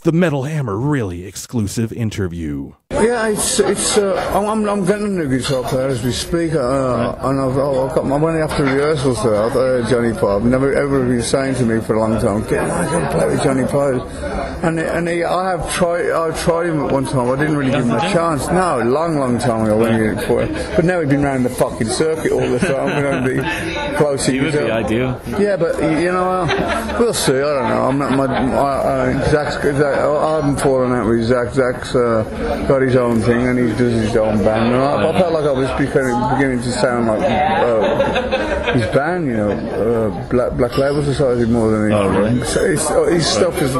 The Metal Hammer Really exclusive interview. Yeah, I'm getting a new guitar player as we speak, and I'm only after rehearsals there. Johnny Pop never ever been saying to me for a long time, "Get on, go play with Johnny Pop." I tried him at one time. I didn't really give him a chance. No, long time ago when he did it for it. But now he's been around the fucking circuit all the time. We're going to be close. He would be ideal. Yeah, but you know, we'll see. I don't know. I'm not. I haven't fallen out with Zach. Zach's got his own thing and he does his own band. And I felt like I was beginning to sound like his band, you know, Black Label Society more than anything. Oh, really? So his stuff was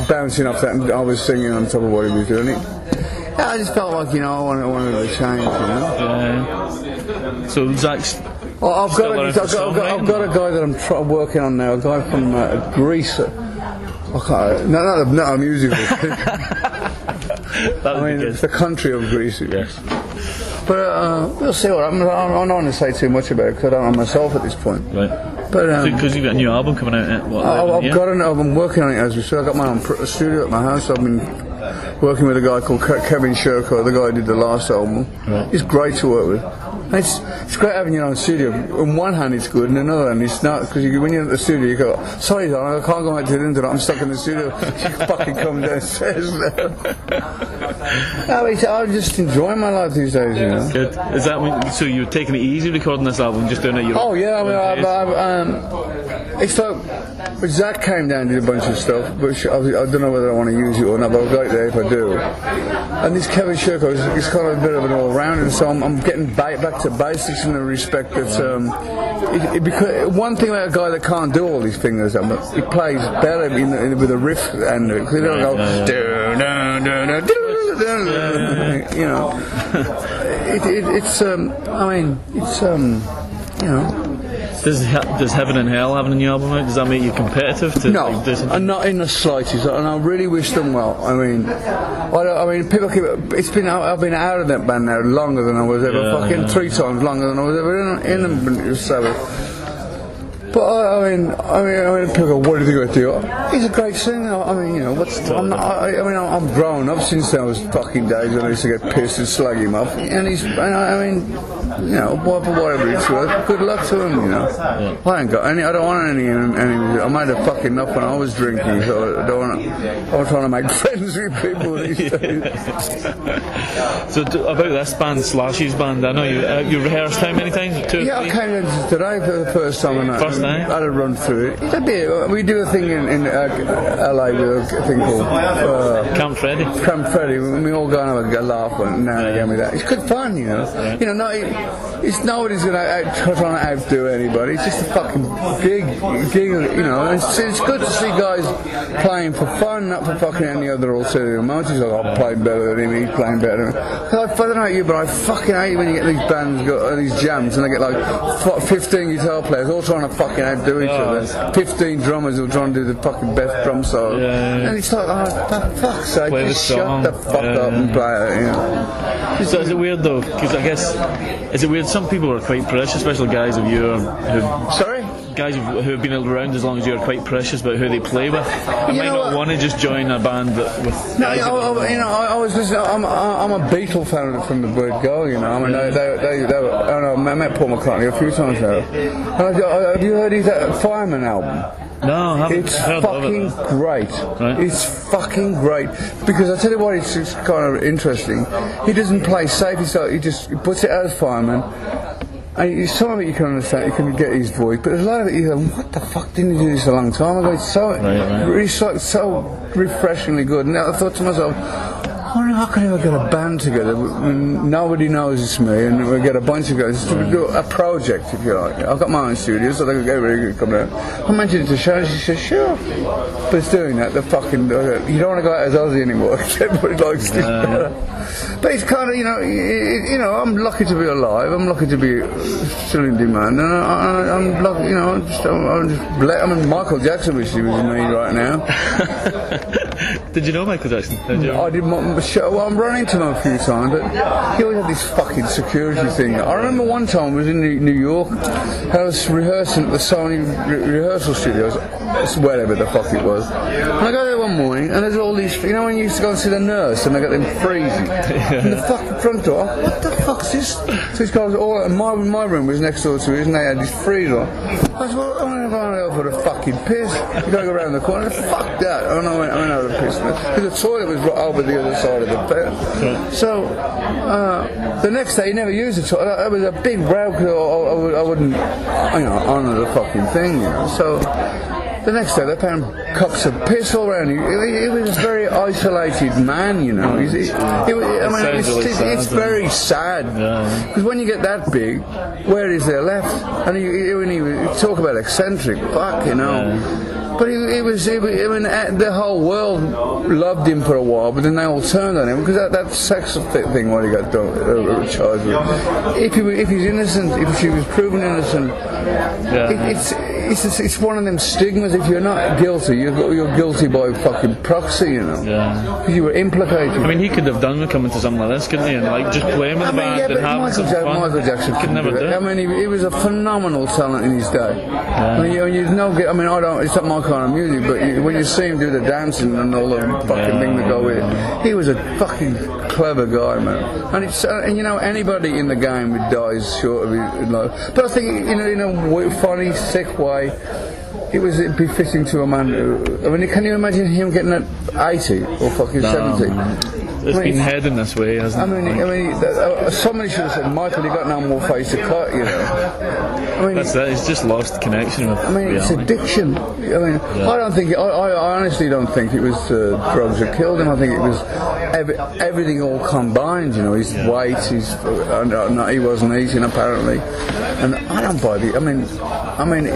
bouncing off that, and I was singing on top of what he was doing. Yeah, I just felt like, you know, I wanted to change, you know. Yeah. So Zach's. Well, I've got a guy that I'm working on now. A guy from Greece. Not a musical. I mean, it's the country of Greece. Yes. But we'll see what happens. I don't want to say too much about it because I don't know myself at this point. Right. But because you've got a new album coming out. I'm working on it as we speak. I've got my own studio at my house. I've been working with a guy called Kevin Sherko, the guy who did the last album. Right. He's great to work with. And it's great having your own studio. On one hand it's good, and on the other hand it's not, because when you're at the studio you go, "Sorry Don, I can't go out to the internet, I'm stuck in the studio." You fucking come downstairs now. I'm just enjoying my life these days, you know. Good. Is that so you're taking it easy recording this album, just doing it your own? Oh yeah, I mean, it's like, but Zach came down and did a bunch of stuff, which I don't know whether I want to use it or not, but I'll go out there if I do. And this Kevin Sherko is kind of a bit of an all-rounder, so I'm getting back to basics in the respect that because one thing about a guy that can't do all these fingers, he plays better with a riff and he don't go you know. You know. Does Heaven and Hell having a new album out? Does that make you competitive? No, and not in the slightest. And I really wish them well. I mean, people keep. I've been out of that band now longer than I was ever. 3 times longer than I was ever in them. So. But I mean, people go, "What do you think about Dio?" He's a great singer. I mean, you know, I'm grown up since those fucking days when I used to get pissed and slag him off. And you know, whatever it's worth, good luck to him, you know. Yeah. I ain't got any. I don't want any. I made a fucking enough when I was drinking, so I don't want to. I'm trying to make friends with people these days. So about this band, Slashy's band, I know you rehearsed how many times? 2 or 3? Yeah, I came in today for the first time, and I had a run through it. We do a thing in LA with a thing called Camp Freddy. Camp Freddy. We all go and have a laugh now and again with that. It's good fun, you know. Yeah. You know, it's nobody's going to try to outdo anybody. It's just a fucking gig, you know. It's good to see guys playing for fun, not for fucking any other ulterior motives. Like, I'm playing better than him, he's playing better than me. I don't know about you, but I fucking hate when you get these bands, these jams, and they get like 15 guitar players all trying to fucking outdo each other. 15 drummers who are trying to do the fucking best drum solo. Yeah. And it's like, oh, for fuck's sake, just shut the fuck up and play it, you know. So is it weird though? Because I guess, is it weird? Some people are quite precious, especially guys of your guys who have been around as long as you are quite precious about who they play with. You might not want to just join a band with. No, I was listening. I'm a Beatle fan from the word go. You know, I mean, I met Paul McCartney a few times now. Have you heard his Fireman album? No, I haven't. It's fucking great. Right. It's fucking great. Because I tell you what, it's kind of interesting. He doesn't play safe. He just puts it out as Fireman. And some of it you can understand, you can get his voice, but there's a lot of it you go, "What the fuck, didn't he do this a long time ago?" It's so refreshingly good. And I thought to myself, how can I get a band together when nobody knows it's me, and we get a bunch of guys to do a project, if you like. I've got my own studio, so everybody can come down. I mentioned it to Sharon, she said, "Sure." But it's doing that, you don't want to go out as Ozzy anymore, everybody likes it better. But it's kind of, you know, I'm lucky to be alive, I'm lucky to be still in demand, and I'm lucky, you know, I mean, Michael Jackson wishes he was me right now. Did you know Michael Jackson? I did. Well, I'm running into him a few times, but he always had this fucking security thing. I remember one time I was in New York, and I was rehearsing at the Sony rehearsal studios, whatever the fuck it was. And I go there one morning, and there's all these, you know when you used to go and see the nurse and they got them freezing in the fucking front door. What the fuck's this? So these guys all, and my room was next door to his, and they had this freezer. I said, well, I'm going to go for the fucking piss. You got to go around the corner. Fuck that. And I went over the piss. Because the toilet was right over the other side of the bed. So the next day he never used the toilet. It was a big row because I wouldn't, you know, honour the fucking thing, you know. So the next day they found cups of piss all around. He was a very isolated man, you know. It's very sad. Because when you get that big, where is there left? And when he talk about eccentric, fuck, you know. But I mean, the whole world loved him for a while, but then they all turned on him because that sex thing, what he got charged with. If he's innocent, if she was proven innocent, it's one of them stigmas. If you're not guilty, you're guilty by fucking proxy, you know. Because you were implicated. I mean, he could have done with coming to something like this, couldn't he? And like just playing with the band and having some fun. Michael Jackson could never do it. I mean, he was a phenomenal talent in his day. I mean, it's not my kind of music, but when you see him do the dancing and all the fucking thing that go with it, he was a fucking clever guy, man. And you know, anybody in the game who dies short of his life. But I think, you know, in a funny, sick way, it'd be fitting to a man who, I mean, can you imagine him getting at 80 or fucking 70? It's been heading this way, hasn't it? Somebody should have said, Michael, you got no more face to cut, you know. I mean, that's that. He's just lost connection with. I mean, reality. It's addiction. I mean, I don't think. I honestly don't think it was drugs that killed him. I think it was everything all combined. You know, his weight, he wasn't eating apparently, and I don't buy the. I mean,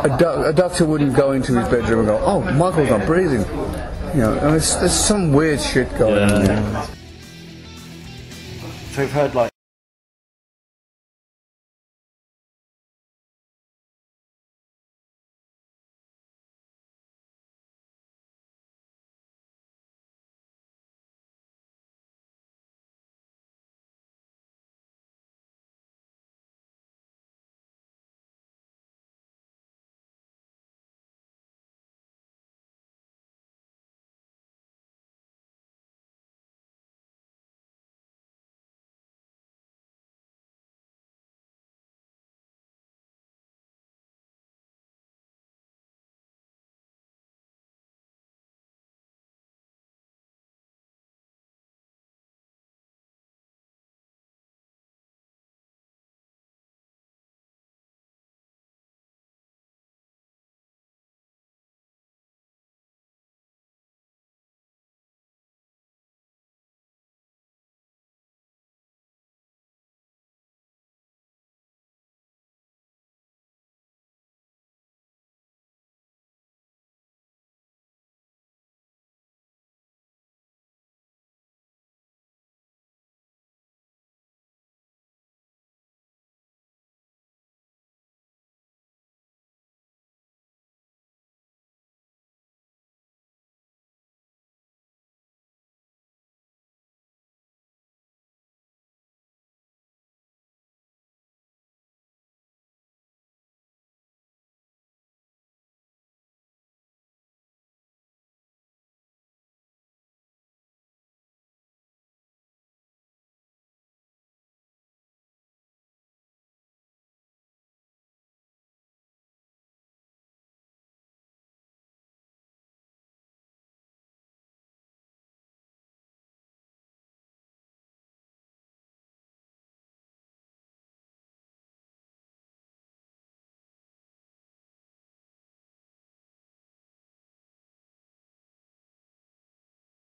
a doctor wouldn't go into his bedroom and go, "Oh, Michael's not breathing." You know, there's some weird shit going on there. So we've heard like